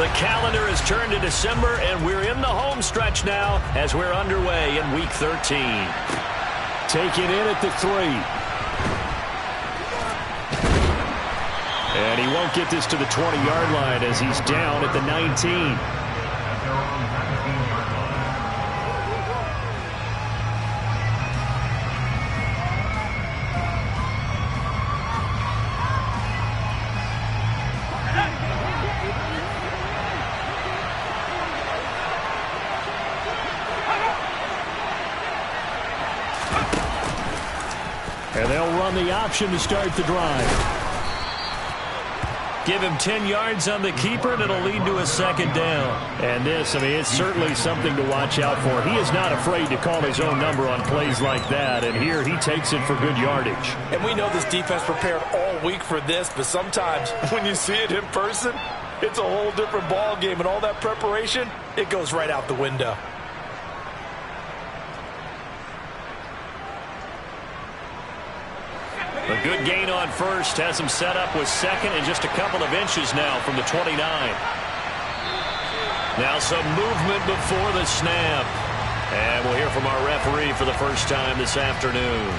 The calendar has turned to December, and we're in the home stretch now as we're underway in Week 13. Take it in at the 3. And he won't get this to the 20-yard line as he's down at the 19. And they'll run the option to start the drive. Give him 10 yards on the keeper, and it'll lead to a second down. And this, it's certainly something to watch out for. He is not afraid to call his own number on plays like that, and here he takes it for good yardage. And we know this defense prepared all week for this, but sometimes when you see it in person, it's a whole different ball game, and all that preparation, it goes right out the window. A good gain on first has him set up with second and just a couple of inches now from the 29. Now some movement before the snap. And we'll hear from our referee for the first time this afternoon.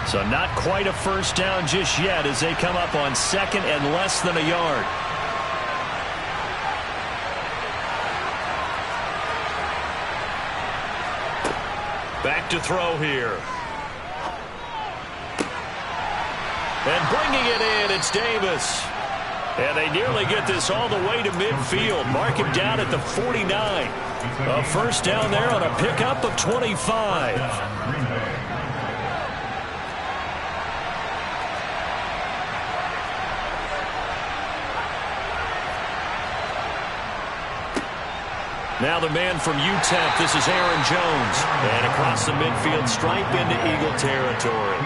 So not quite a first down just yet as they come up on second and less than a yard. Back to throw here. And bringing it in, it's Davis. And they nearly get this all the way to midfield. Mark him down at the 49. A first down there on a pickup of 25. Now the man from UTEP, this is Aaron Jones. And across the midfield stripe into Eagle territory.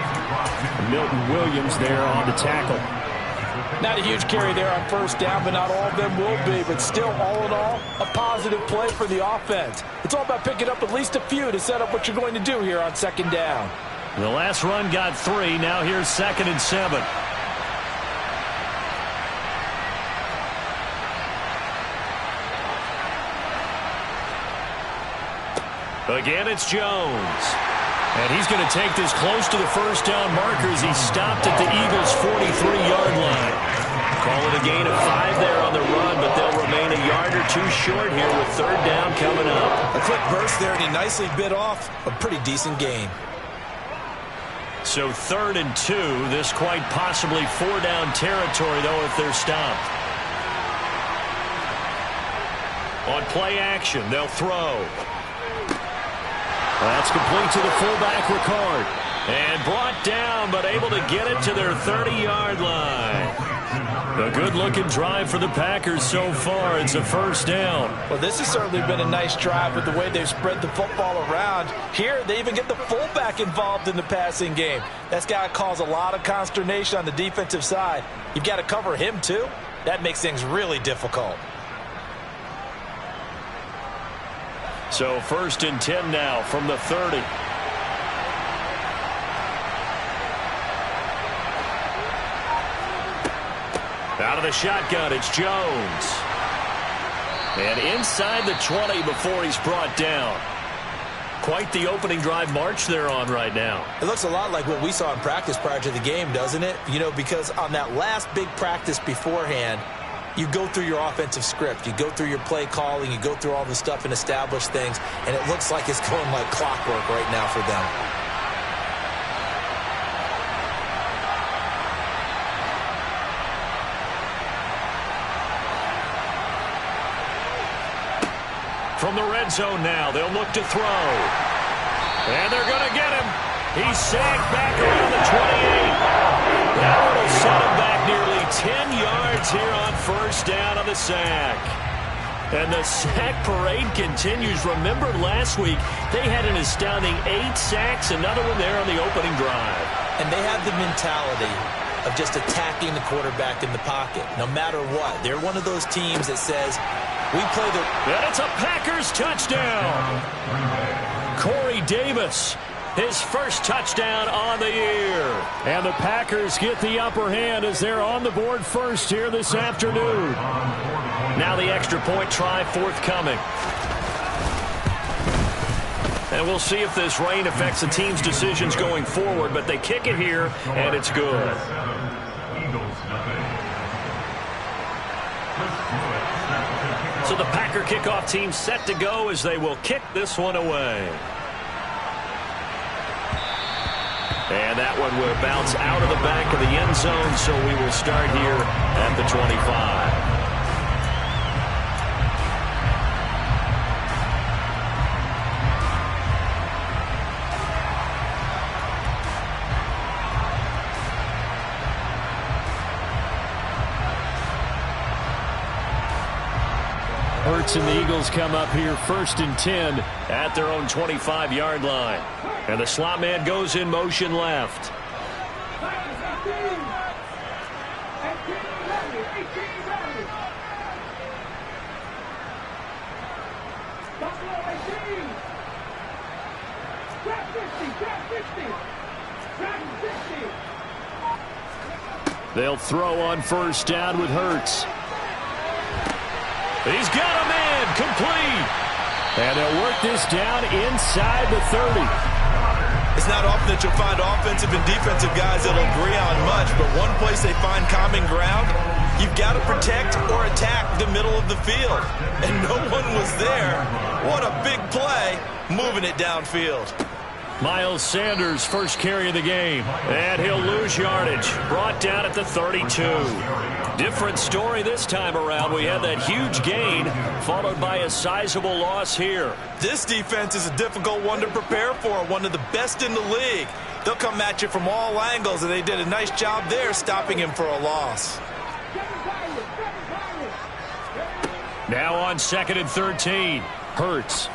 Milton Williams there on the tackle. Not a huge carry there on first down, but not all of them will be. But still, all in all, a positive play for the offense. It's all about picking up at least a few to set up what you're going to do here on second down. The last run got 3. Now here's 2nd and 7. Again, it's Jones. And he's going to take this close to the first down markers. He stopped at the Eagles' 43-yard line. Call it a gain of 5 there on the run, but they'll remain a yard or 2 short here with third down coming up. A quick burst there, and he nicely bit off a pretty decent gain. So 3rd and 2. This quite possibly 4-down territory, though, if they're stopped. On play action, they'll throw. That's complete to the fullback, Ricard. And brought down, but able to get it to their 30-yard line. A good-looking drive for the Packers so far. It's a first down. Well, this has certainly been a nice drive with the way they've spread the football around. Here, they even get the fullback involved in the passing game. That's got to cause a lot of consternation on the defensive side. You've got to cover him, too. That makes things really difficult. So 1st and 10 now from the 30. Out of the shotgun, it's Jones. And inside the 20 before he's brought down. Quite the opening drive march they're on right now. It looks a lot like what we saw in practice prior to the game, doesn't it? You know, because on that last big practice beforehand, you go through your offensive script. You go through your play calling. You go through all the stuff and establish things. And it looks like it's going like clockwork right now for them. From the red zone now, they'll look to throw. And they're going to get him. He's sacked back around the 28. That will set him back nearly 10 yards here on first down on the sack. And the sack parade continues. Remember last week, they had an astounding 8 sacks, another one there on the opening drive. And they have the mentality of just attacking the quarterback in the pocket, no matter what. They're one of those teams that says, we play the... And it's a Packers touchdown. Corey Davis, his first touchdown on the year. And the Packers get the upper hand as they're on the board first here this afternoon. Now the extra point try forthcoming. And we'll see if this rain affects the team's decisions going forward, but they kick it here, and it's good. So the Packer kickoff team set to go as they will kick this one away. And that one will bounce out of the back of the end zone, so we will start here at the 25. Hurts and the Eagles come up here 1st and 10 at their own 25-yard line. And the slot man goes in motion left. They'll throw on 1st down with Hurts. He's got a man complete. And they'll work this down inside the 30. It's not often that you'll find offensive and defensive guys that'll agree on much, but one place they find common ground, you've got to protect or attack the middle of the field. And no one was there. What a big play, moving it downfield. Miles Sanders, first carry of the game. And he'll lose yardage. Brought down at the 32. Different story this time around. We had that huge gain, followed by a sizable loss here. This defense is a difficult one to prepare for, one of the best in the league. They'll come at you from all angles, and they did a nice job there stopping him for a loss. Now on 2nd and 13. Hurts.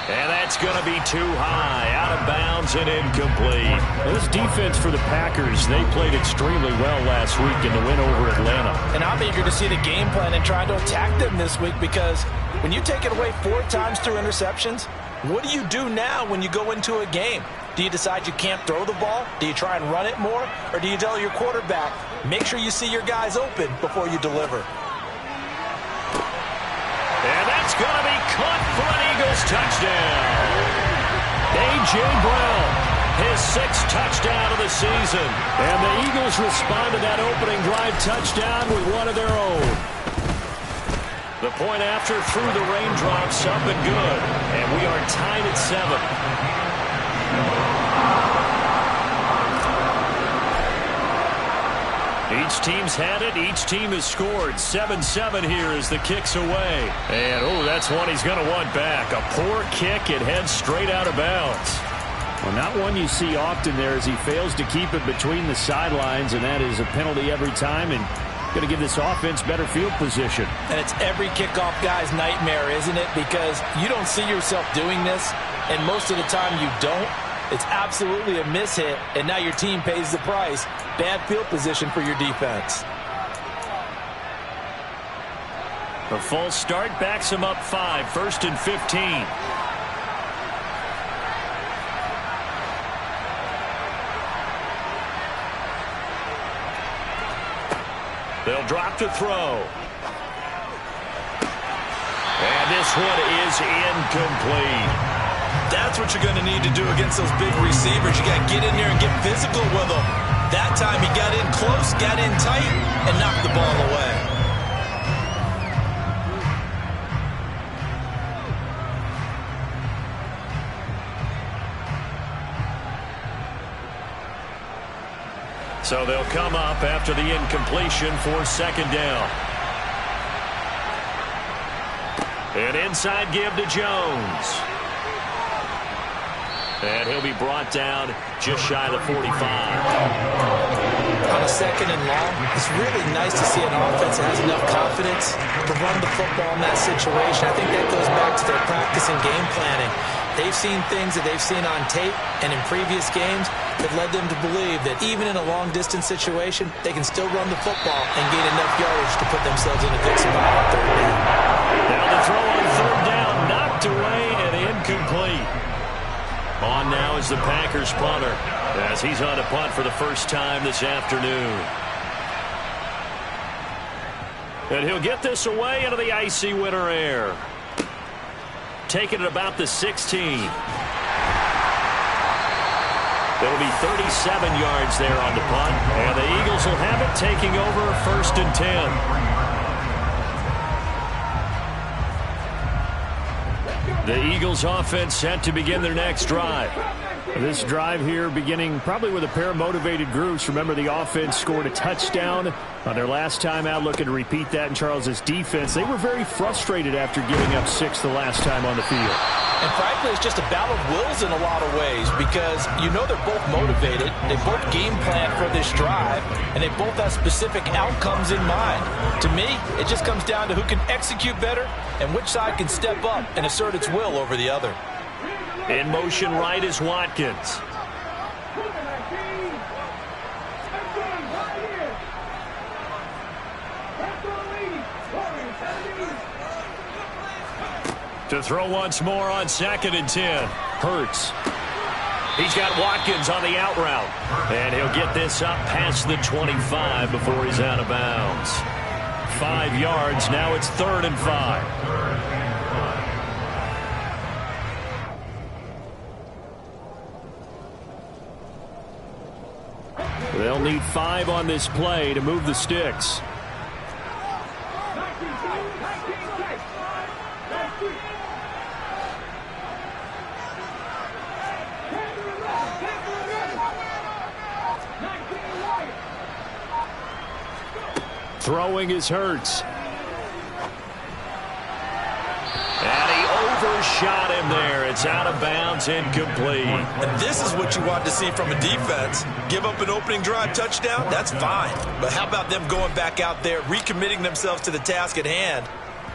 And that's going to be too high, out of bounds and incomplete. This defense for the Packers, they played extremely well last week in the win over Atlanta. And I'm eager to see the game plan and try to attack them this week, because when you take it away 4 times through interceptions, what do you do now when you go into a game? Do you decide you can't throw the ball? Do you try and run it more? Or do you tell your quarterback, make sure you see your guys open before you deliver? And that's going to be caught for an Eagles touchdown. A.J. Brown, his 6th touchdown of the season. And the Eagles respond to that opening drive touchdown with one of their own. The point after through the raindrops, up and good. And we are tied at 7. Each team's had it. Each team has scored. 7-7 here as the kick's away. And, oh, that's one he's going to want back. A poor kick. It heads straight out of bounds. Well, not one you see often there as he fails to keep it between the sidelines, and that is a penalty every time, and going to give this offense better field position. And it's every kickoff guy's nightmare, isn't it? Because you don't see yourself doing this, and most of the time you don't. It's absolutely a mishit, and now your team pays the price. Bad field position for your defense. The false start backs him up 5, 1st and 15. They'll drop to throw. And this one is incomplete. That's what you're going to need to do against those big receivers. You got to get in there and get physical with them. That time he got in close, got in tight, and knocked the ball away. So they'll come up after the incompletion for 2nd down. An inside give to Jones. And he'll be brought down just shy of the 45. On a 2nd and long, it's really nice to see an offense that has enough confidence to run the football in that situation. I think that goes back to their practice and game planning. They've seen things that they've seen on tape and in previous games that led them to believe that even in a long-distance situation, they can still run the football and gain enough yardage to put themselves in a good spot on third down. Now the throw on third down, knocked away and incomplete. On now is the Packers punter as he's on a punt for the first time this afternoon. And he'll get this away into the icy winter air. Taking it about the 16. It'll be 37 yards there on the punt. And the Eagles will have it, taking over 1st and 10. The Eagles offense set to begin their next drive. This drive here beginning probably with a pair of motivated groups. Remember, the offense scored a touchdown on their last time out, looking to repeat that in Charles's defense. They were very frustrated after giving up 6 the last time on the field. And frankly, it's just a battle of wills in a lot of ways because you know they're both motivated. They both game plan for this drive, and they both have specific outcomes in mind. To me, it just comes down to who can execute better and which side can step up and assert its will over the other. In motion right is Watkins. To throw once more on 2nd and 10. Hurts. He's got Watkins on the out route. And he'll get this up past the 25 before he's out of bounds. 5 yards. Now it's 3rd and 5. They'll need 5 on this play to move the sticks. Throwing is Hurts. And he overshot him there. It's out of bounds, incomplete. And this is what you want to see from a defense. Give up an opening drive touchdown, that's fine. But how about them going back out there, recommitting themselves to the task at hand,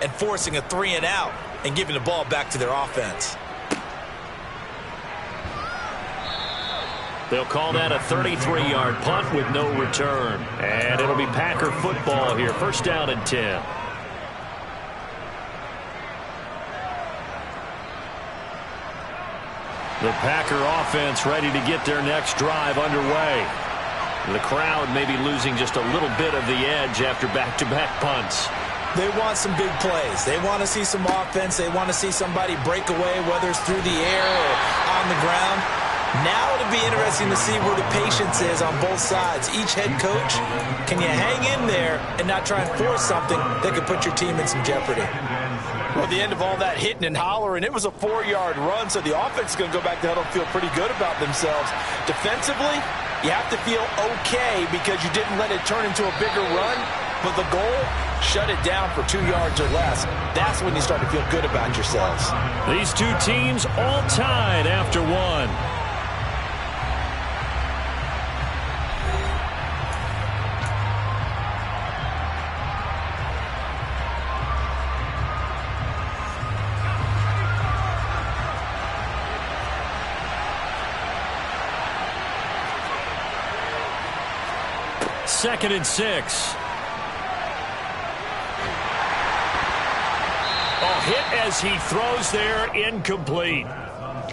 and forcing a 3 and out and giving the ball back to their offense? They'll call that a 33-yard punt with no return. And it'll be Packer football here. 1st down and 10. The Packer offense ready to get their next drive underway. The crowd may be losing just a little bit of the edge after back-to-back punts. They want some big plays. They want to see some offense. They want to see somebody break away, whether it's through the air or on the ground. Now it'll be interesting to see where the patience is on both sides. Each head coach, can you hang in there and not try and force something that could put your team in some jeopardy? Well, the end of all that hitting and hollering, it was a 4-yard run, so the offense is going to go back to huddle and feel pretty good about themselves. Defensively, you have to feel okay because you didn't let it turn into a bigger run, but the goal, shut it down for 2 yards or less. That's when you start to feel good about yourselves. These two teams all tied after 1. Second and 6. Hit as he throws there, incomplete.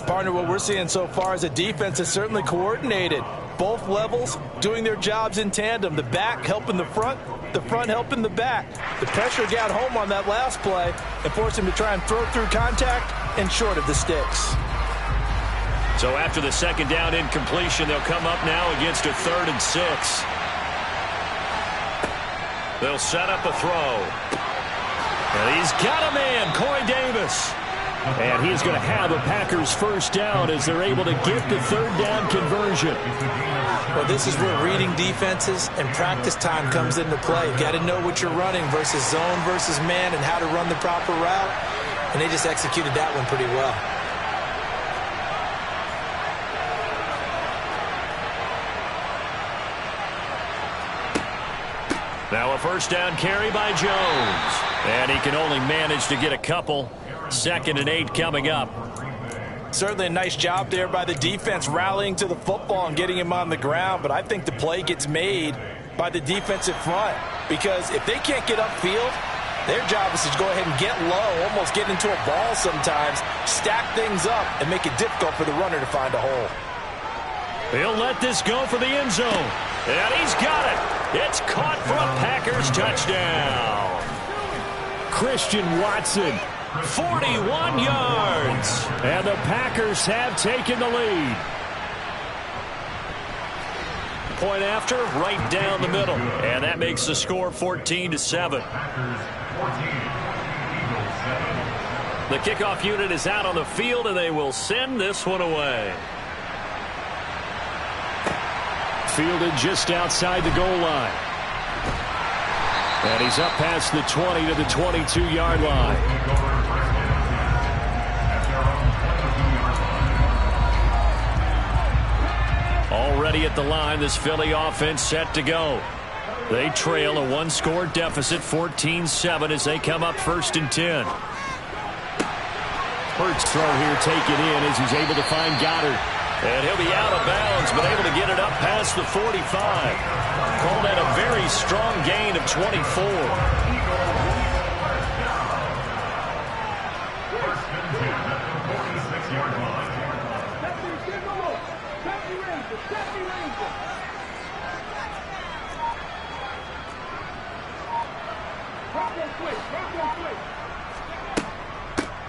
Partner, what we're seeing so far is a defense is certainly coordinated. Both levels doing their jobs in tandem. The back helping the front helping the back. The pressure got home on that last play and forced him to try and throw through contact and short of the sticks. So after the 2nd down incompletion, they'll come up now against a 3rd and 6. They'll set up a throw. And he's got a man, Corey Davis. And he's going to have a Packers 1st down as they're able to get the 3rd down conversion. Well, this is where reading defenses and practice time comes into play. You've got to know what you're running versus zone versus man and how to run the proper route. And they just executed that one pretty well. Now a 1st down carry by Jones. And he can only manage to get a couple. 2nd and 8 coming up. Certainly a nice job there by the defense rallying to the football and getting him on the ground, but I think the play gets made by the defensive front because if they can't get upfield, their job is to go ahead and get low, almost get into a ball sometimes, stack things up, and make it difficult for the runner to find a hole. He'll let this go for the end zone. And he's got it. It's caught for a Packers touchdown. Christian Watson. 41 yards. And the Packers have taken the lead. Point after, right down the middle. And that makes the score 14-7. The kickoff unit is out on the field, and they will send this one away. Fielded just outside the goal line. And he's up past the 20 to the 22-yard line. Already at the line, this Philly offense set to go. They trail a one-score deficit, 14-7, as they come up 1st and 10. Hurts throw here taken in as he's able to find Goddard. And he'll be out of bounds, but able to get it up past the 45. Called that a very strong gain of 24.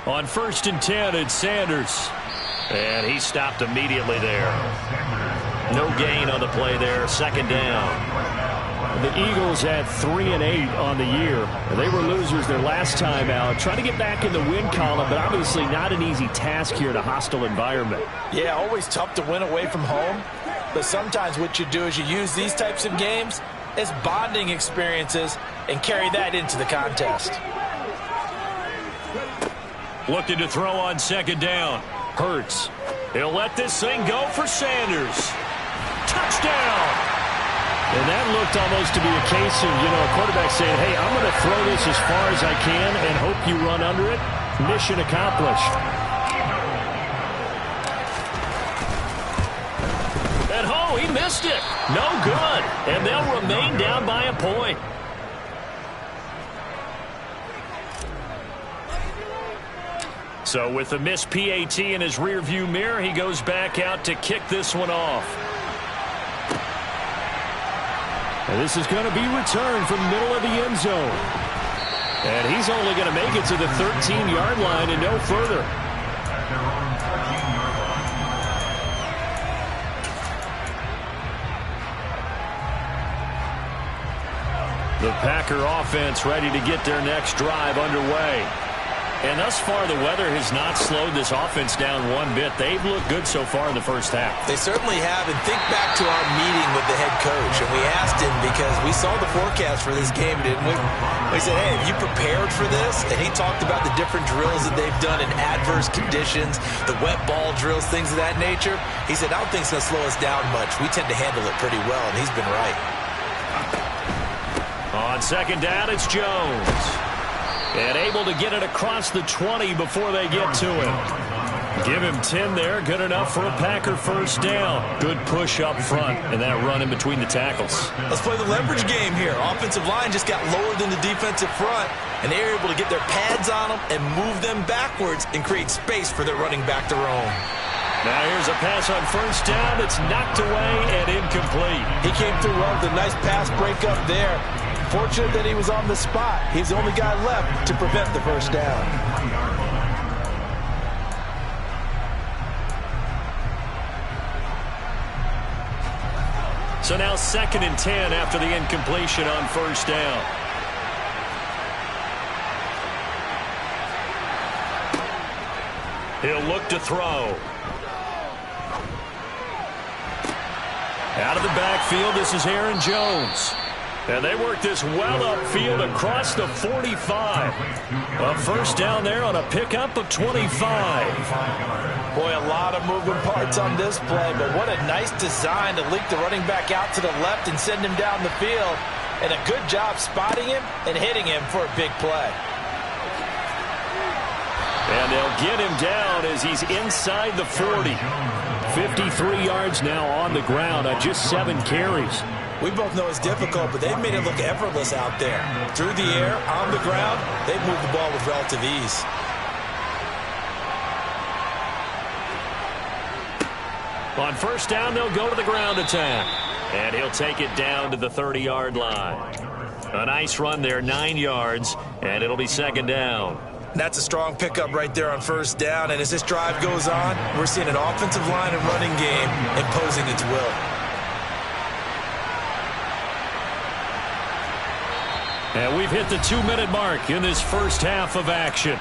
On 1st and 10, it's Sanders. And he stopped immediately there. No gain on the play there. 2nd down. The Eagles at 3-8 on the year. They were losers their last time out. Trying to get back in the win column, but obviously not an easy task here in a hostile environment. Yeah, always tough to win away from home. But sometimes what you do is you use these types of games as bonding experiences and carry that into the contest. Looking to throw on 2nd down. Hurts. He'll let this thing go for Sanders. Touchdown! And that looked almost to be a case of, a quarterback saying, hey, I'm going to throw this as far as I can and hope you run under it. Mission accomplished. And he missed it. No good. And they'll remain down by a point. So with the missed PAT in his rearview mirror, he goes back out to kick this one off. And this is going to be returned from the middle of the end zone. And he's only going to make it to the 13-yard line and no further. The Packer offense ready to get their next drive underway. And thus far, the weather has not slowed this offense down one bit. They've looked good so far in the first half. They certainly have. And think back to our meeting with the head coach. And we asked him because we saw the forecast for this game, didn't we? We said, hey, have you prepared for this? And he talked about the different drills that they've done in adverse conditions, the wet ball drills, things of that nature. He said, I don't think it's going to slow us down much. We tend to handle it pretty well, and he's been right. On 2nd down, it's Jones. And able to get it across the 20 before they get to him. Give him 10 there. Good enough for a Packer 1st down. Good push up front and that run in between the tackles. Let's play the leverage game here. Offensive line just got lower than the defensive front, and they're able to get their pads on them and move them backwards and create space for their running back to roam. Now here's a pass on 1st down. It's knocked away and incomplete. He came through well with a nice pass breakup there. Fortunate that he was on the spot. He's the only guy left to prevent the 1st down. So now 2nd and 10 after the incompletion on 1st down. He'll look to throw. Out of the backfield, this is Aaron Jones. And they work this well upfield across the 45. A 1st down there on a pickup of 25. Boy, a lot of moving parts on this play, but what a nice design to leak the running back out to the left and send him down the field. And a good job spotting him and hitting him for a big play. And they'll get him down as he's inside the 40. 53 yards now on the ground on just 7 carries. We both know it's difficult, but they've made it look effortless out there. Through the air, on the ground, they've moved the ball with relative ease. On first down, they'll go to the ground attack. And he'll take it down to the 30-yard line. A nice run there, 9 yards, and it'll be second down. That's a strong pickup right there on first down, and as this drive goes on, we're seeing an offensive line and running game imposing its will. And we've hit the 2-minute mark in this first half of action.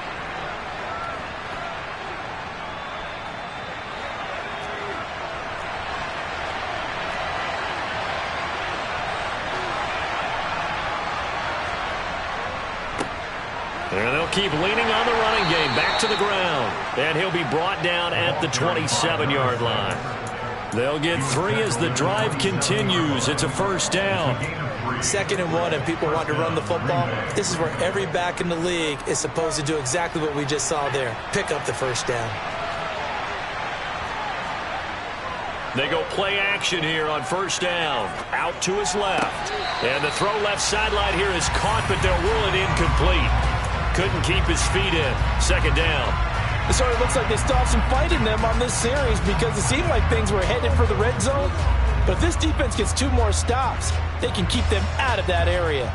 And they'll keep leaning on the running game. Back to the ground. And he'll be brought down at the 27-yard line. They'll get 3 as the drive continues. It's a first down. 2nd and 1, and people want to run the football. This is where every back in the league is supposed to do exactly what we just saw there. Pick up the first down. They go play action here on first down. Out to his left. And the throw left sideline here is caught, but they'll rule it incomplete. Couldn't keep his feet in. Second down. It sort of looks like they still have some fight in them on this series because it seemed like things were headed for the red zone. But if this defense gets 2 more stops, they can keep them out of that area.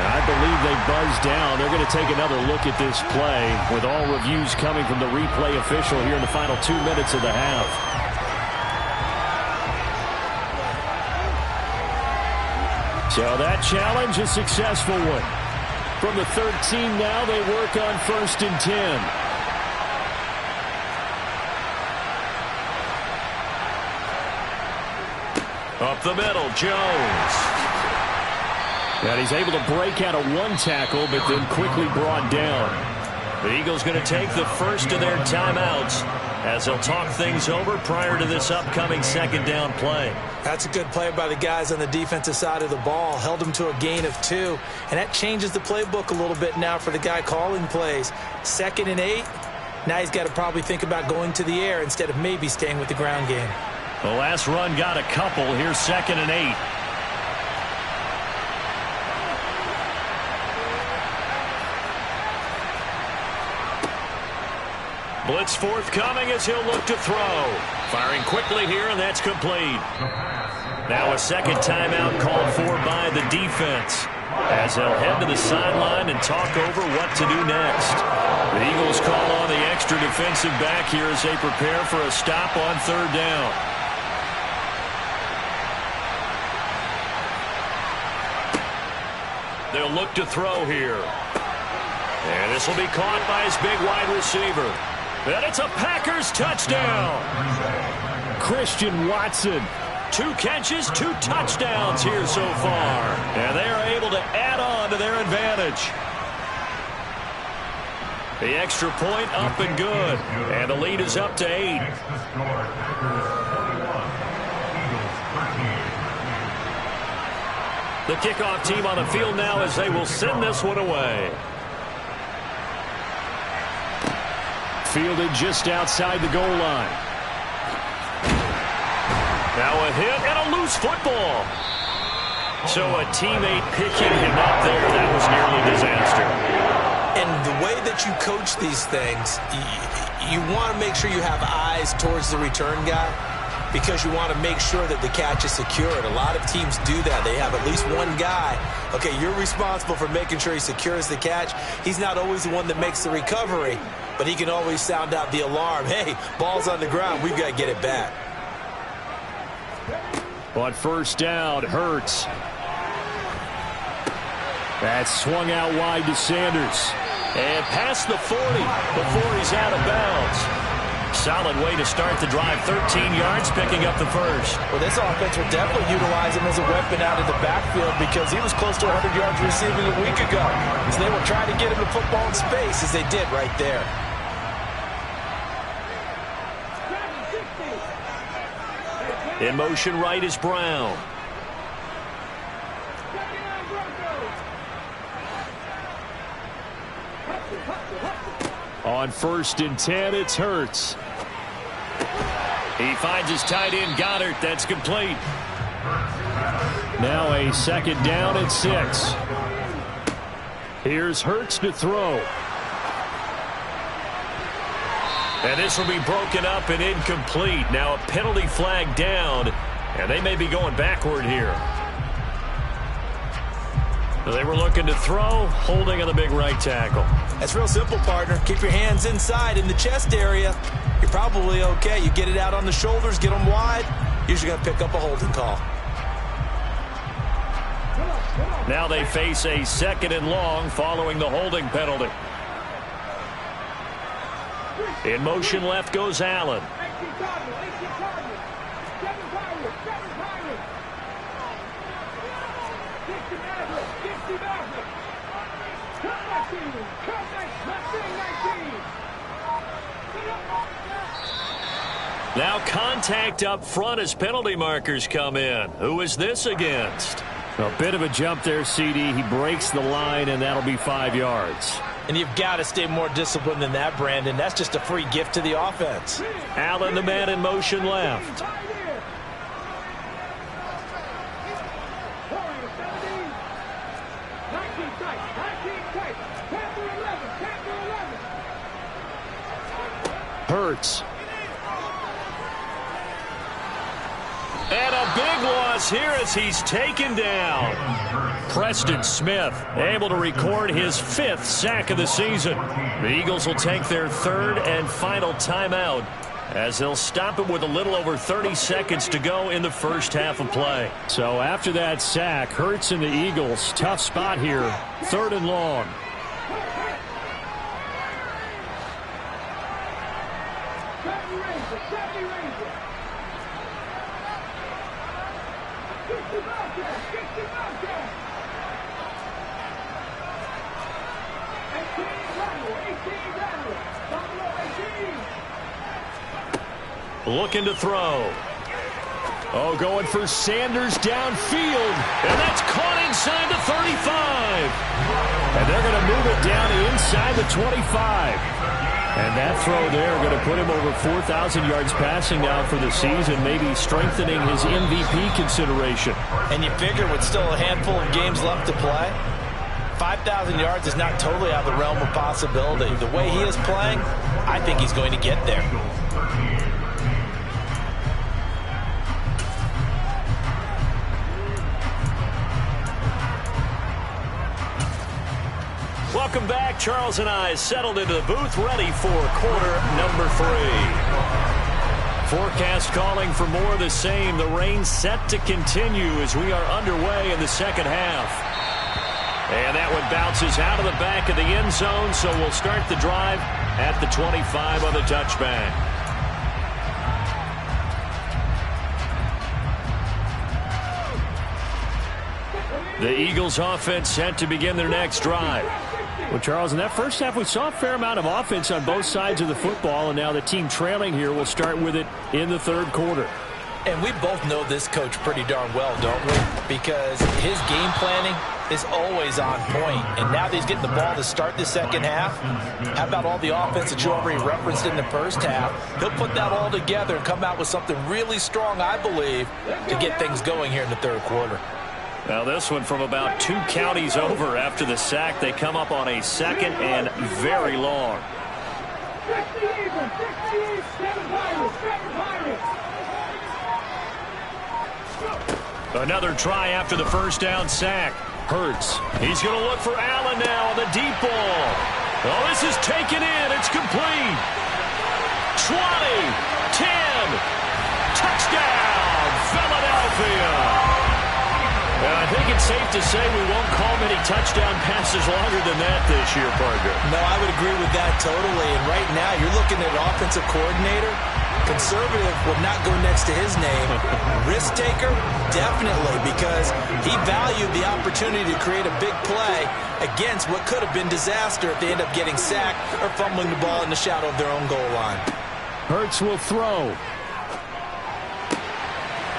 I believe they buzzed down. They're going to take another look at this play with all reviews coming from the replay official here in the final 2 minutes of the half. So that challenge, a successful one. From the 13 now, they work on first and 10. Up the middle, Jones. And he's able to break out of 1 tackle, but then quickly brought down. The Eagles going to take the first of their timeouts as they'll talk things over prior to this upcoming second down play. That's a good play by the guys on the defensive side of the ball. Held them to a gain of 2. And that changes the playbook a little bit now for the guy calling plays. 2nd and 8. Now he's got to probably think about going to the air instead of maybe staying with the ground game. The last run got a couple. Here's 2nd and 8. Blitz forthcoming as he'll look to throw. Firing quickly here, and that's complete. Now a second timeout called for by the defense as they'll head to the sideline and talk over what to do next. The Eagles call on the extra defensive back here as they prepare for a stop on third down. They'll look to throw here. And this will be caught by his big wide receiver. And it's a Packers touchdown. Christian Watson. 2 catches, 2 touchdowns here so far. And they are able to add on to their advantage. The extra point up and good. And the lead is up to 8. The kickoff team on the field now as they will send this one away. Fielded just outside the goal line. Now a hit and a loose football. So a teammate picking him up there. That was nearly a disaster. And the way that you coach these things, you want to make sure you have eyes towards the return guy because you want to make sure that the catch is secured. A lot of teams do that. They have at least one guy. Okay, you're responsible for making sure he secures the catch. He's not always the one that makes the recovery, but he can always sound out the alarm. Hey, ball's on the ground. We've got to get it back. On first down, Hurts. That's swung out wide to Sanders. And past the 40 before he's out of bounds. Solid way to start the drive. 13 yards, picking up the first. Well, this offense will definitely utilize him as a weapon out of the backfield because he was close to 100 yards receiving a week ago. So they will try to get him the football in space as they did right there. In motion right is Brown. On 1st and 10, it's Hurts. He finds his tight end, Goddard. That's complete. Now a 2nd down and 6. Here's Hurts to throw. And this will be broken up and incomplete. Now a penalty flag down, and they may be going backward here. They were looking to throw, holding on the big right tackle. That's real simple, partner. Keep your hands inside in the chest area. You're probably okay. You get it out on the shoulders, get them wide. Usually going to pick up a holding call. Now they face a 2nd and long following the holding penalty. In motion left goes Allen. Now contact up front as penalty markers come in. Who is this against? A bit of a jump there, CD. He breaks the line, and that'll be 5 yards. And you've got to stay more disciplined than that, Brandon. That's just a free gift to the offense. Allen, the man in motion left. Hurts. And a big loss here as he's taken down. Preston Smith able to record his 5th sack of the season. The Eagles will take their 3rd and final timeout as they'll stop it with a little over 30 seconds to go in the first half of play. So after that sack, Hurts and the Eagles, tough spot here, 3rd and long. Looking to throw. Oh, going for Sanders downfield. And that's caught inside the 35. And they're going to move it down inside the 25. And that throw there going to put him over 4,000 yards passing now for the season, maybe strengthening his MVP consideration. And you figure with still a handful of games left to play, 5,000 yards is not totally out of the realm of possibility. The way he is playing, I think he's going to get there. Welcome back. Charles and I settled into the booth, ready for quarter number 3. Forecast calling for more of the same. The rain set to continue as we are underway in the second half. And that one bounces out of the back of the end zone, so we'll start the drive at the 25 on the touchback. The Eagles offense set to begin their next drive. Well, Charles, in that first half, we saw a fair amount of offense on both sides of the football, and now the team trailing here will start with it in the 3rd quarter. And we both know this coach pretty darn well, don't we? Because his game planning is always on point. And now that he's getting the ball to start the second half, how about all the offense that you already referenced in the first half? He'll put that all together and come out with something really strong, I believe, to get things going here in the 3rd quarter. Now this one from about 2 counties over after the sack. They come up on a 2nd and very long. Another try after the first down sack. Hurts. He's going to look for Allen now on the deep ball. Oh, this is taken in. It's complete. 20, 10, touchdown, Philadelphia. I think it's safe to say we won't call many touchdown passes longer than that this year, partner. No, I would agree with that totally. And right now, you're looking at an offensive coordinator. Conservative would not go next to his name. Risk taker, definitely, because he valued the opportunity to create a big play against what could have been disaster if they end up getting sacked or fumbling the ball in the shadow of their own goal line. Hurts will throw.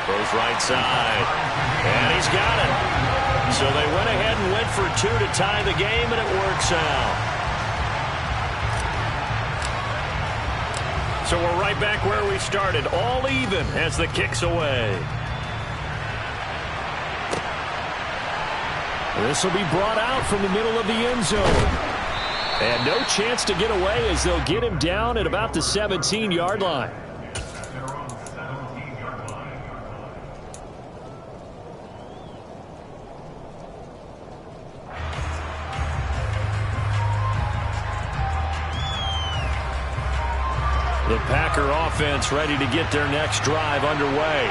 Goes right side. And he's got it. So they went ahead and went for 2 to tie the game, and it works out. So we're right back where we started, all even as the kick's away. This will be brought out from the middle of the end zone. And no chance to get away as they'll get him down at about the 17-yard line. The Packer offense ready to get their next drive underway.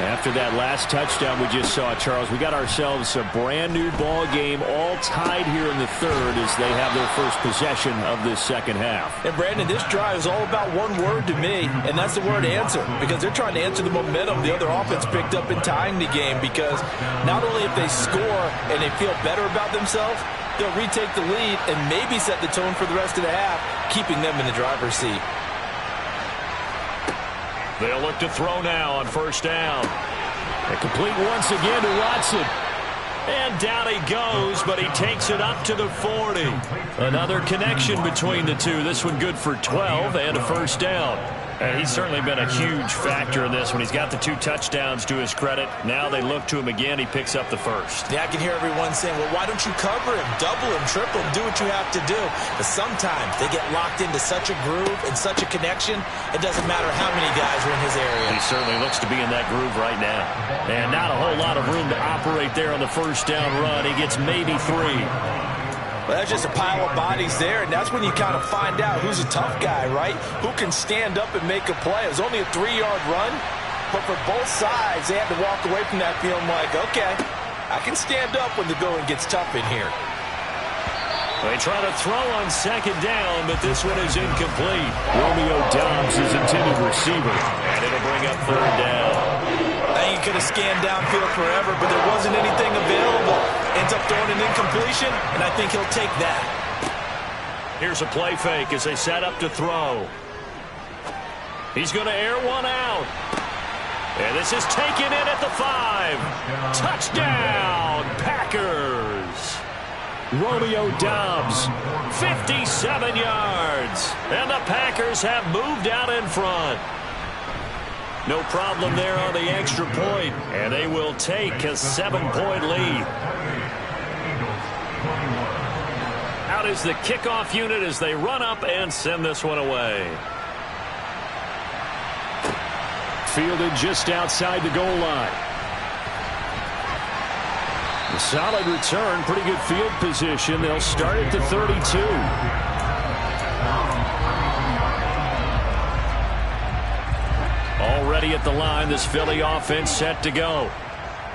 After that last touchdown we just saw, Charles, we got ourselves a brand-new ball game, all tied here in the third as they have their first possession of this second half. And, Brandon, this drive is all about one word to me, and that's the word answer, because they're trying to answer the momentum the other offense picked up in tying the game, because not only if they score and they feel better about themselves, they'll retake the lead and maybe set the tone for the rest of the half, keeping them in the driver's seat. They'll look to throw now on first down. And complete once again to Watson. And down he goes, but he takes it up to the 40. Another connection between the two. This one good for 12 and a first down. And he's certainly been a huge factor in this one. He's got the 2 touchdowns to his credit. Now they look to him again. He picks up the first. Yeah, I can hear everyone saying, well, why don't you cover him, double him, triple him, do what you have to do. But sometimes they get locked into such a groove and such a connection, it doesn't matter how many guys are in his area. He certainly looks to be in that groove right now. And not a whole lot of room to operate there on the first down run. He gets maybe 3. Well, that's just a pile of bodies there, and that's when you kind of find out who's a tough guy, right? Who can stand up and make a play. It was only a 3-yard run, but for both sides, they had to walk away from that feeling like, okay, I can stand up when the going gets tough in here. They try to throw on second down, but this one is incomplete. Romeo Doubs is intended receiver. And it'll bring up third down. I think he could have scanned downfield forever, but there wasn't anything available. Ends up throwing an incompletion, and I think he'll take that. Here's a play fake as they set up to throw. He's going to air one out. And this is taken in at the 5. Touchdown, Packers. Romeo Doubs, 57 yards. And the Packers have moved out in front. No problem there on the extra point, and they will take a 7-point lead. Out is the kickoff unit as they run up and send this one away. Fielded just outside the goal line. A solid return, pretty good field position. They'll start at the 32. Already at the line, this Philly offense set to go.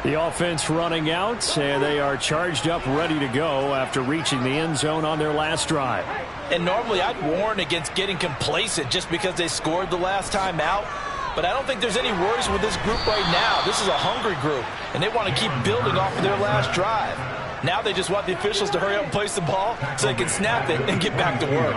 The offense running out, and they are charged up, ready to go after reaching the end zone on their last drive. And normally I'd warn against getting complacent just because they scored the last time out. But I don't think there's any worries with this group right now. This is a hungry group, and they want to keep building off of their last drive. Now they just want the officials to hurry up and place the ball so they can snap it and get back to work.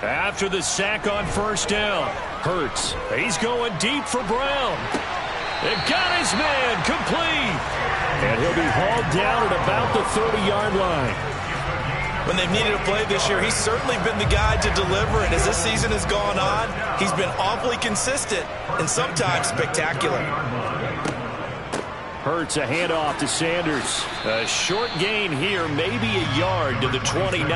After the sack on first down, Hurts. He's going deep for Brown. They've got his man complete. And he'll be hauled down at about the 30-yard line. When they've needed a play this year, he's certainly been the guy to deliver. And as this season has gone on, he's been awfully consistent and sometimes spectacular. Hurts, a handoff to Sanders. A short gain here, maybe a yard to the 29.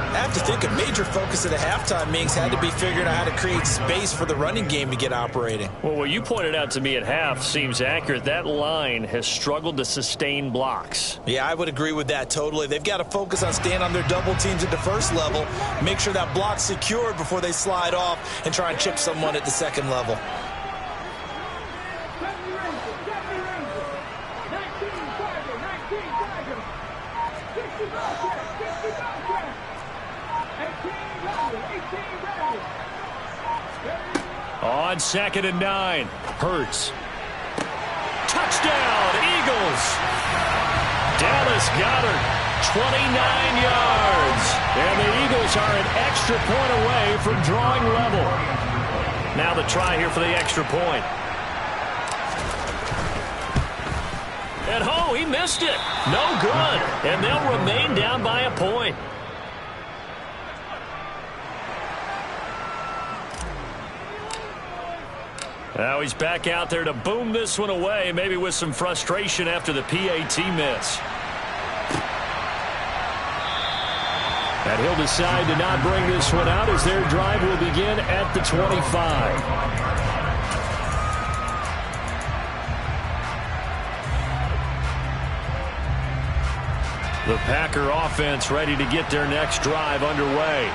I have to think a major focus of the halftime meetings had to be figuring out how to create space for the running game to get operating. Well, what you pointed out to me at half seems accurate. That line has struggled to sustain blocks. Yeah, I would agree with that totally. They've got to focus on staying on their double teams at the first level, make sure that block's secured before they slide off and try and chip someone at the second level. On 2nd and 9, Hurts. Touchdown, Eagles. Dallas Goedert, 29 yards. And the Eagles are an extra point away from drawing level. Now the try here for the extra point. And oh, he missed it. No good. And they'll remain down by a point. Now he's back out there to boom this one away, maybe with some frustration after the PAT miss. And he'll decide to not bring this one out as their drive will begin at the 25. The Packer offense ready to get their next drive underway.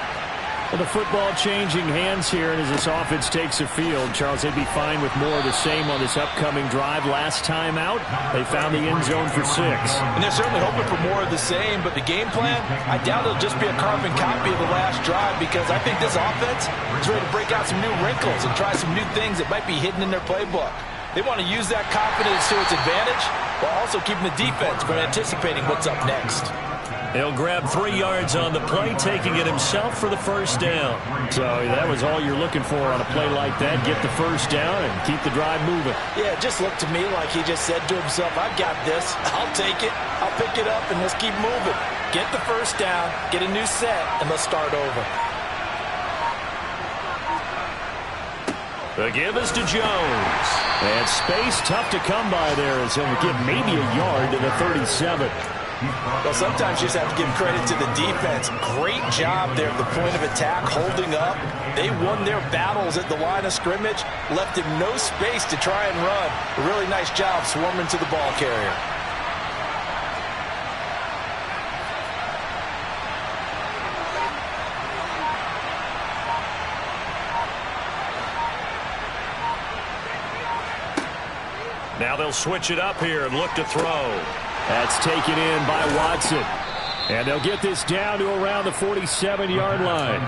Well, the football changing hands here, and as this offense takes the field, Charles, they'd be fine with more of the same on this upcoming drive. Last time out, they found the end zone for 6. And they're certainly hoping for more of the same, but the game plan, I doubt it'll just be a carbon copy of the last drive, because I think this offense is ready to break out some new wrinkles and try some new things that might be hidden in their playbook. They want to use that confidence to its advantage while also keeping the defense from anticipating what's up next. He'll grab 3 yards on the play, taking it himself for the first down. So that was all you're looking for on a play like that. Get the first down and keep the drive moving. Yeah, it just looked to me like he just said to himself, I've got this. I'll take it. I'll pick it up, and let's keep moving. Get the first down, get a new set, and let's start over. The give is to Jones. And space tough to come by there as he'll get maybe a yard to the 37. Well, sometimes you just have to give credit to the defense. Great job there at the point of attack, holding up. They won their battles at the line of scrimmage, left him no space to try and run. A really nice job swarming to the ball carrier. Now they'll switch it up here and look to throw. That's taken in by Watson. And they'll get this down to around the 47-yard line.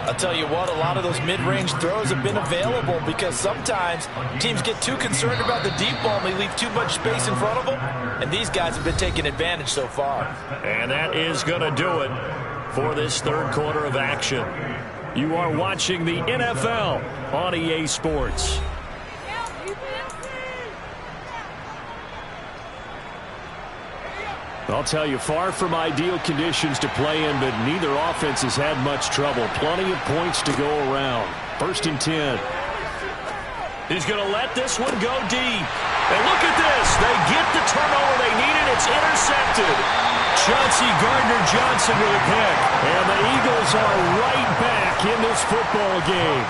I'll tell you what, a lot of those mid-range throws have been available because sometimes teams get too concerned about the deep ball and they leave too much space in front of them. And these guys have been taking advantage so far. And that is going to do it for this third quarter of action. You are watching the NFL on EA Sports. I'll tell you, far from ideal conditions to play in, but neither offense has had much trouble. Plenty of points to go around. 1st and 10. He's going to let this one go deep. And look at this. They get the turnover they needed. It's intercepted. Chauncey Gardner-Johnson with a pick. And the Eagles are right back in this football game.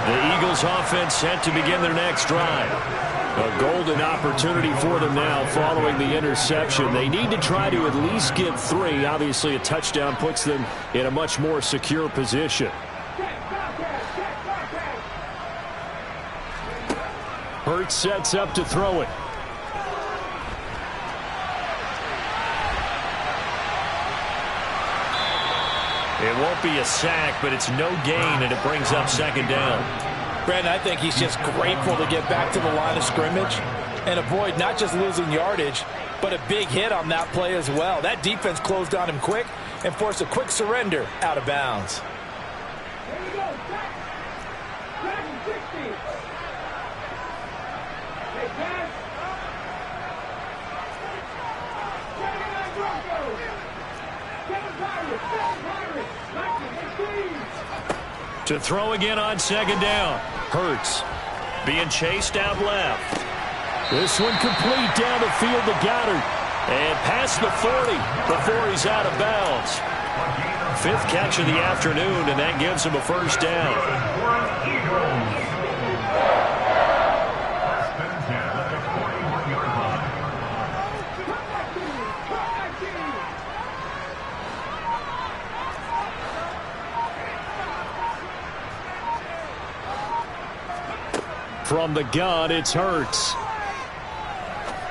The Eagles offense set to begin their next drive. A golden opportunity for them now following the interception. They need to try to at least get 3. Obviously, a touchdown puts them in a much more secure position. Hurts sets up to throw it. It won't be a sack, but it's no gain, and it brings up 2nd down. Brandon, I think he's just grateful to get back to the line of scrimmage and avoid not just losing yardage, but a big hit on that play as well. That defense closed on him quick and forced a quick surrender out of bounds. To throw again on 2nd down. Hurts being chased out left. This one complete down the field to Goddard. And past the 40 before he's out of bounds. 5th catch of the afternoon, and that gives him a 1st down. From the gun, it's Hurts.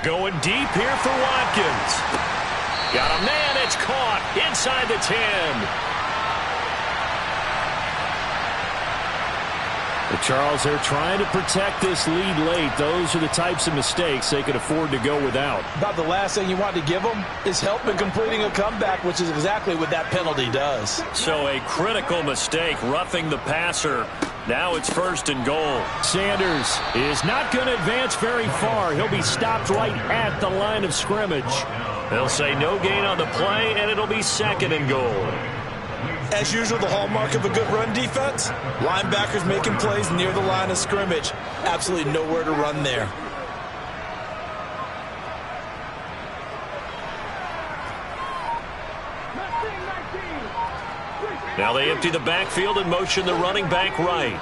Going deep here for Watkins. Got a man, it's caught inside the 10. The Charles, they're trying to protect this lead late. Those are the types of mistakes they could afford to go without. About the last thing you want to give them is help in completing a comeback, which is exactly what that penalty does. So a critical mistake, roughing the passer. Now it's 1st and goal. Sanders is not going to advance very far. He'll be stopped right at the line of scrimmage. They'll say no gain on the play, and it'll be 2nd and goal. As usual, the hallmark of a good run defense, linebackers making plays near the line of scrimmage. Absolutely nowhere to run there. Now they empty the backfield and motion the running back right.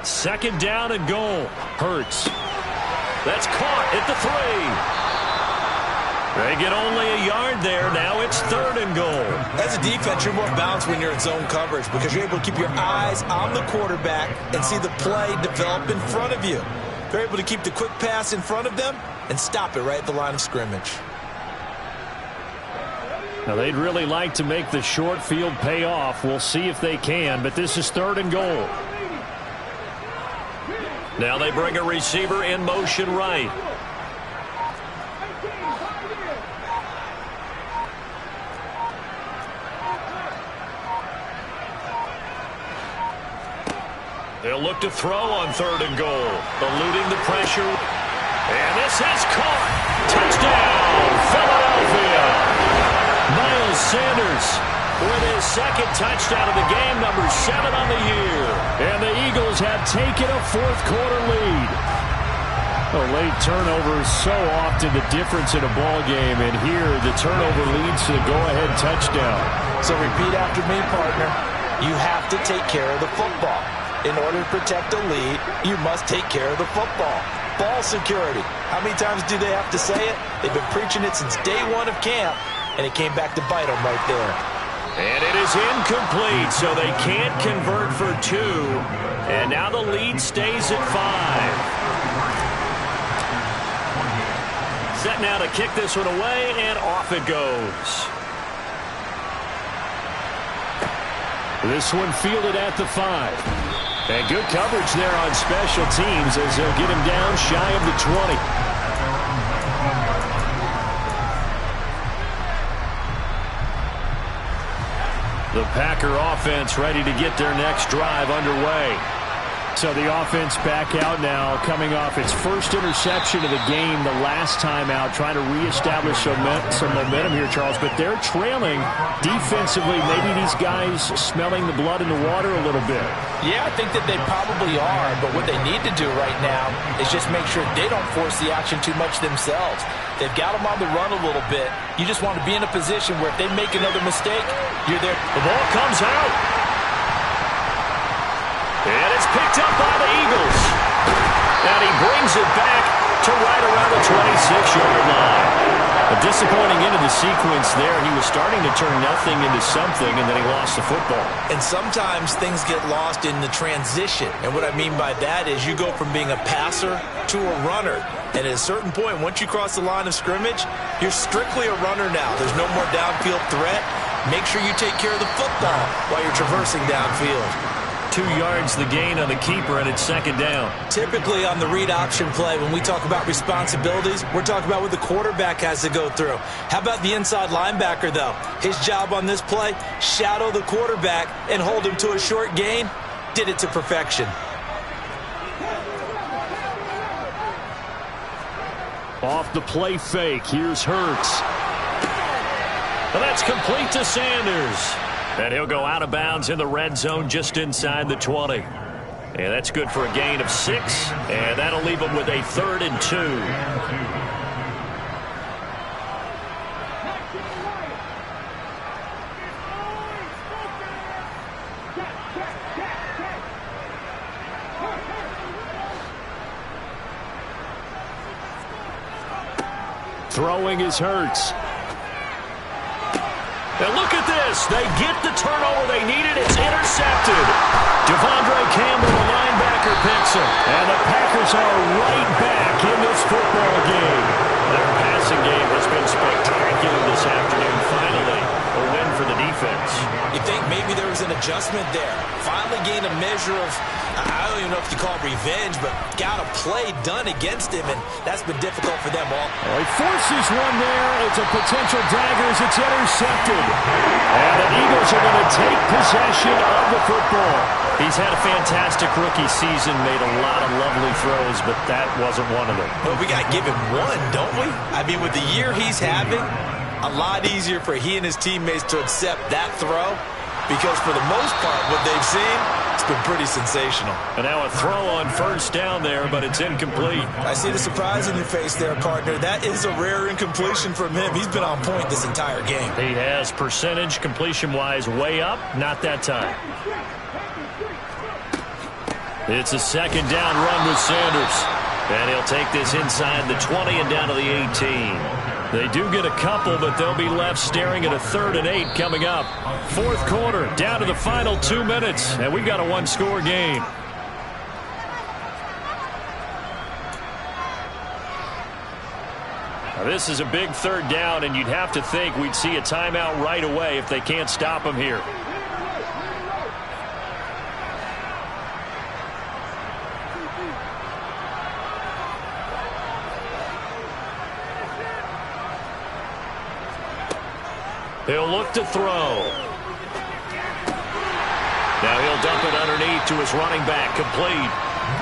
2nd down and goal. Hurts. That's caught at the 3. They get only a yard there. Now it's 3rd and goal. As a defense, you're more balanced when you're in zone coverage because you're able to keep your eyes on the quarterback and see the play develop in front of you. They're able to keep the quick pass in front of them and stop it right at the line of scrimmage. Now, they'd really like to make the short field pay off. We'll see if they can, but this is 3rd and goal. Now they bring a receiver in motion right. They'll look to throw on 3rd and goal, eluding the pressure. And this is caught. Touchdown, Philadelphia. Miles Sanders with his 2nd touchdown of the game, number 7 on the year. And the Eagles have taken a 4th quarter lead. A late turnover is so often the difference in a ball game, and here the turnover leads to the go-ahead touchdown. So repeat after me, partner. You have to take care of the football. In order to protect a lead, you must take care of the football. Ball security. How many times do they have to say it? They've been preaching it since day 1 of camp, and it came back to bite them right there. And it is incomplete, so they can't convert for 2. And now the lead stays at 5. Set now to kick this one away, and off it goes. This one fielded at the 5. And good coverage there on special teams as they'll get him down shy of the 20. The Packer offense ready to get their next drive underway. So the offense back out now, coming off its first interception of the game the last time out, trying to reestablish some momentum here, Charles. But they're trailing defensively. Maybe these guys smelling the blood in the water a little bit. Yeah, I think that they probably are. But what they need to do right now is just make sure they don't force the action too much themselves. They've got them on the run a little bit. You just want to be in a position where if they make another mistake, you're there. The ball comes out. And it's picked up by the Eagles. And he brings it back to right around the 26-yard line. A disappointing end of the sequence there. He was starting to turn nothing into something, and then he lost the football. And sometimes things get lost in the transition. And what I mean by that is you go from being a passer to a runner. And at a certain point, once you cross the line of scrimmage, you're strictly a runner now. There's no more downfield threat. Make sure you take care of the football while you're traversing downfield. 2 yards the gain on the keeper, and it's 2nd down. Typically on the read option play, when we talk about responsibilities, we're talking about what the quarterback has to go through. How about the inside linebacker, though? His job on this play, shadow the quarterback and hold him to a short gain. Did it to perfection. Off the play fake, here's Hurts. And that's complete to Sanders. And he'll go out of bounds in the red zone just inside the 20. And that's good for a gain of 6. And that'll leave him with a 3rd and 2. Throwing is Hurts. And look at this. They get the turnover they needed. It's intercepted. Devondre Campbell, the linebacker, picks him. And the Packers are right back in this football game. Their passing game has been spectacular this afternoon. Finally, A win for the defense. You think maybe there was an adjustment there. Finally gained a measure of, I don't even know if you call it revenge, but got a play done against him, and that's been difficult for them all. Well, he forces one there. It's a potential dagger as it's intercepted. And the Eagles are going to take possession of the football. He's had a fantastic rookie season, made a lot of lovely throws, but that wasn't one of them. Well, we got to give him one, don't we? I mean, with the year he's having, a lot easier for he and his teammates to accept that throw, because for the most part, what they've seen, it's been pretty sensational. And now a throw on first down there, but it's incomplete. I see the surprise in your face there, partner. That is a rare incompletion from him. He's been on point this entire game. He has percentage completion-wise way up, not that time. It's a second down run with Sanders. And he'll take this inside the 20 and down to the 18. They do get a couple, but they'll be left staring at a 3rd and 8 coming up. Fourth quarter, down to the final 2 minutes, and we've got a one-score game. Now, this is a big 3rd down, and you'd have to think we'd see a timeout right away if they can't stop him here. He'll look to throw. Now he'll dump it underneath to his running back, complete.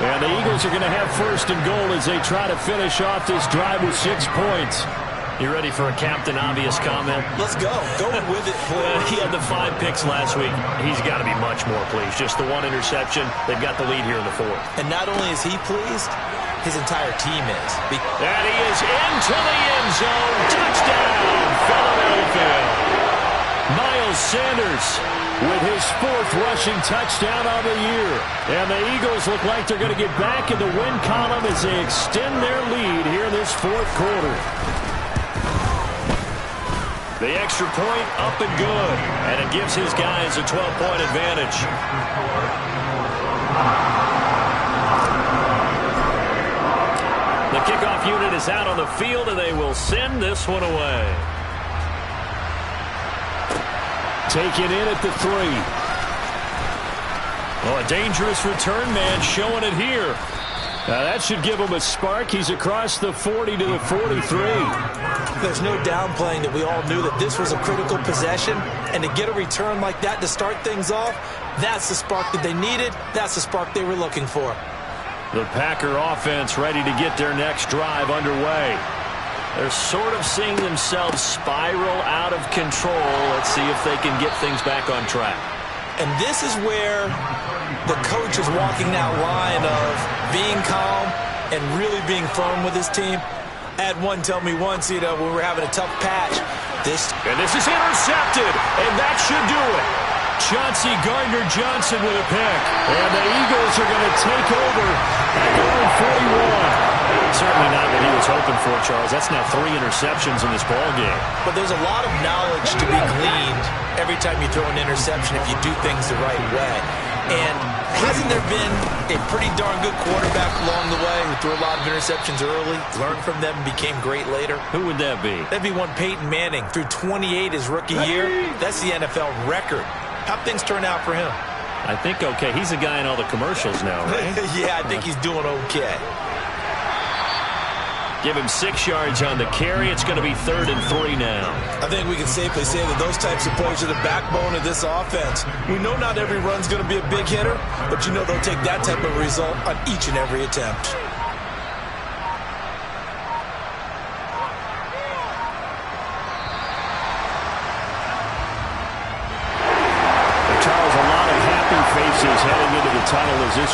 And the Eagles are going to have 1st and goal as they try to finish off this drive with 6 points. You ready for a Captain Obvious comment? Let's go. Go with it, please. He had the 5 picks last week. He's got to be much more pleased. Just the 1 interception. They've got the lead here in the 4th. And not only is he pleased, his entire team is. And he is into the end zone. Touchdown, Philadelphia. Miles Sanders with his 4th rushing touchdown of the year. And the Eagles look like they're going to get back in the win column as they extend their lead here in this 4th quarter. The extra point up and good. And it gives his guys a 12-point advantage. The kickoff unit is out on the field, and they will send this one away. Taken in at the 3. Oh, a dangerous return man showing it here. Now that should give him a spark. He's across the 40 to the 43. There's no downplaying that we all knew that this was a critical possession, and to get a return like that to start things off, that's the spark that they needed. That's the spark they were looking for. The Packer offense ready to get their next drive underway. They're sort of seeing themselves spiral out of control. Let's see if they can get things back on track. And this is where the coach is walking that line of being calm and really being firm with his team. I had one tell me once, when we were having a tough patch. And this is intercepted, and that should do it. Chauncey Gardner-Johnson with a pick. And the Eagles are going to take over at their own 41. Certainly not what he was hoping for, Charles. That's now 3 interceptions in this ballgame. But there's a lot of knowledge to be gleaned every time you throw an interception if you do things the right way. And hasn't there been a pretty darn good quarterback along the way who threw a lot of interceptions early, learned from them, and became great later? Who would that be? That'd be one Peyton Manning. Threw 28 his rookie year. That's the NFL record. How'd things turn out for him? I think okay. He's a guy in all the commercials now, right? Yeah, I think he's doing okay. Give him 6 yards on the carry. It's going to be 3rd and 3 now. I think we can safely say that those types of plays are the backbone of this offense. We know not every run's going to be a big hitter, but they'll take that type of result on each and every attempt. Charles, a lot of happy faces heading into the tunnel as this